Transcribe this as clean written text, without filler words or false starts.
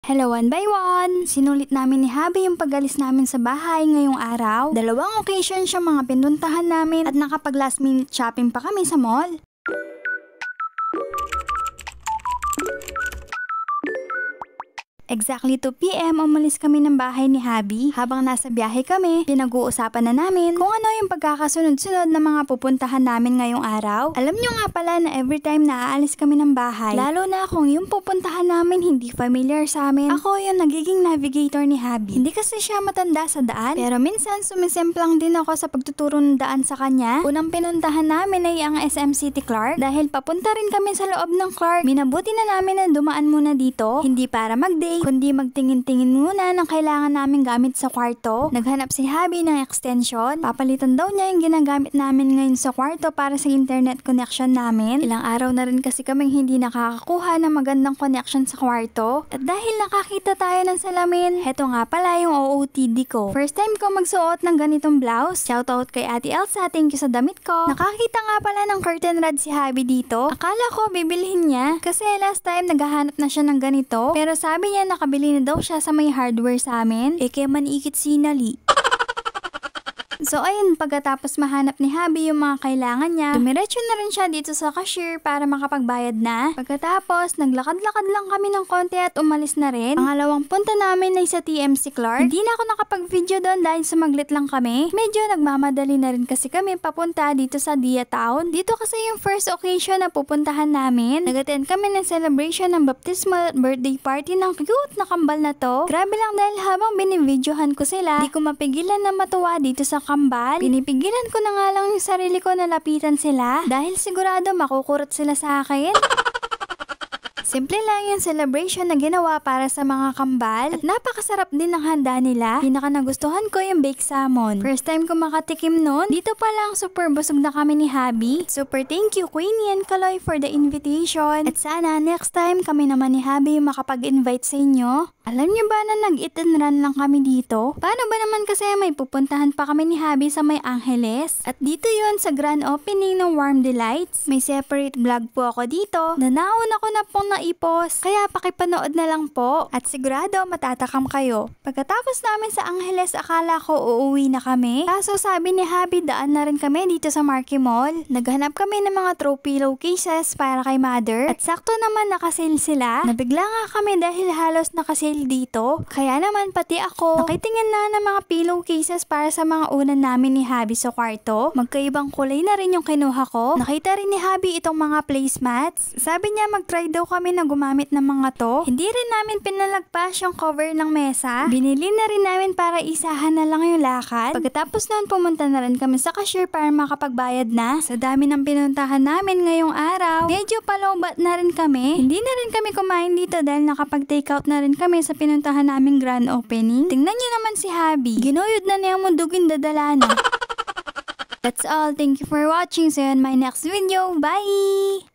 Hello one by one! Sinulit namin ni Habi yung pag-alis namin sa bahay ngayong araw. Dalawang occasion siya mga pinuntahan namin at nakapag last minute shopping pa kami sa mall. Exactly 2 PM umalis kami ng bahay ni Habi. Habang nasa biyahe kami, pinag-uusapan na namin kung ano yung pagkakasunod-sunod na mga pupuntahan namin ngayong araw. Alam nyo nga pala na every time na aalis kami ng bahay, lalo na kung yung pupuntahan namin hindi familiar sa amin, ako yung nagiging navigator ni Habi. Hindi kasi siya matanda sa daan, pero minsan sumisemplang din ako sa pagtuturo ng daan sa kanya. Unang pinuntahan namin ay ang SM City Clark. Dahil papunta rin kami sa loob ng Clark, minabuti na namin na dumaan muna dito, hindi para mag-day, kundi magtingin-tingin muna ng kailangan namin gamit sa kwarto. Naghanap si Habi ng extension. Papalitan daw niya yung ginagamit namin ngayon sa kwarto para sa internet connection namin. Ilang araw na rin kasi kaming hindi nakakakuha ng magandang connection sa kwarto. At dahil nakakita tayo ng salamin, heto nga pala yung OOTD ko. First time ko magsuot ng ganitong blouse. Shoutout kay Ate Elsa, thank you sa damit ko. Nakakita nga pala ng curtain rod si Habi dito. Akala ko bibilhin niya kasi last time naghahanap na siya ng ganito. Pero sabi niya nakabili na daw siya sa may hardware sa amin. Kaya manikit sinali. So ayun, pagkatapos mahanap ni Habi yung mga kailangan niya, dumiretso na rin siya dito sa cashier para makapagbayad na. Pagkatapos, naglakad-lakad lang kami ng konti at umalis na rin. Pangalawang punta namin ay sa TMC Clark. Hindi na ako nakapag-video doon dahil sumaglit lang kami. Medyo nagmamadali na rin kasi kami papunta dito sa Dia Town. Dito kasi yung first occasion na pupuntahan namin. Nag-attend kami ng celebration ng baptismal at birthday party ng cute na kambal na to. Grabe lang dahil habang binibidyohan ko sila, di ko mapigilan na matuwa dito sa kambal. Pinipigilan ko na nga lang yung sarili ko na lapitan sila dahil sigurado makukurot sila sa akin. Simple lang yung celebration na ginawa para sa mga kambal at napakasarap din ng handa nila. Pinaka nagustuhan ko yung baked salmon. First time ko makatikim nun, dito pa lang super busog na kami ni Habi. Super thank you Queenie and Kaloy for the invitation. At sana next time kami naman ni Habi makapag-invite sa inyo. Alam niyo ba na nag-eat and run lang kami dito? Paano ba naman kasi may pupuntahan pa kami ni Habi sa may Angeles? At dito yon sa grand opening ng Warm Delights. May separate vlog po ako dito na nauna ko na pong naipos. Kaya pakipanood na lang po. At sigurado matatakam kayo. Pagkatapos namin sa Angeles, akala ko uuwi na kami. Kaso sabi ni Habi daan na rin kami dito sa Marquee Mall. Naghanap kami ng mga throw pillow cases para kay mother. At sakto naman nakasale sila. Nabigla nga kami dahil halos nakasale dito. Kaya naman pati ako nakitingin na ng mga pillow cases para sa mga unan namin ni Habi sa kwarto. Magkaibang kulay na rin yung kinuha ko. Nakita rin ni Habi itong mga placemats. Sabi niya mag-try daw kami na gumamit ng mga to. Hindi rin namin pinalagpas yung cover ng mesa. Binili na rin namin para isahan na lang yung lakad. Pagkatapos noon pumunta na rin kami sa cashier para makapagbayad na. Sa dami ng pinuntahan namin ngayong araw, medyo palobat na rin kami. Hindi na rin kami kumain dito dahil nakapag-take out na rin kami sa pinuntahan naming grand opening. Tingnan nyo naman si Habi. Ginuyod na niya mundugin dadala na. That's all. Thank you for watching. See you in my next video. Bye!